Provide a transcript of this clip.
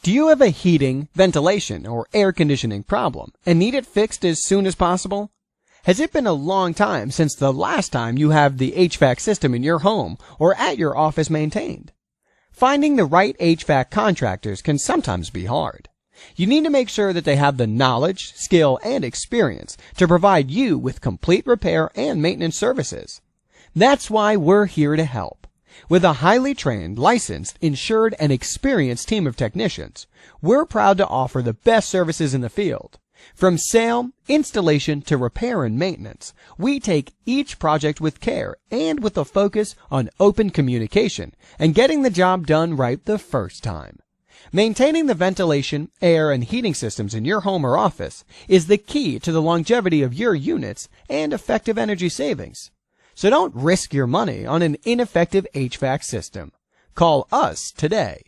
Do you have a heating, ventilation, or air conditioning problem and need it fixed as soon as possible? Has it been a long time since the last time you have the HVAC system in your home or at your office maintained? Finding the right HVAC contractors can sometimes be hard. You need to make sure that they have the knowledge, skill, and experience to provide you with complete repair and maintenance services. That's why we're here to help. With a highly trained, licensed, insured, and experienced team of technicians, we're proud to offer the best services in the field. From sale, installation, to repair and maintenance, we take each project with care and with a focus on open communication and getting the job done right the first time. Maintaining the ventilation, air, and heating systems in your home or office is the key to the longevity of your units and effective energy savings. So don't risk your money on an ineffective HVAC system. Call us today.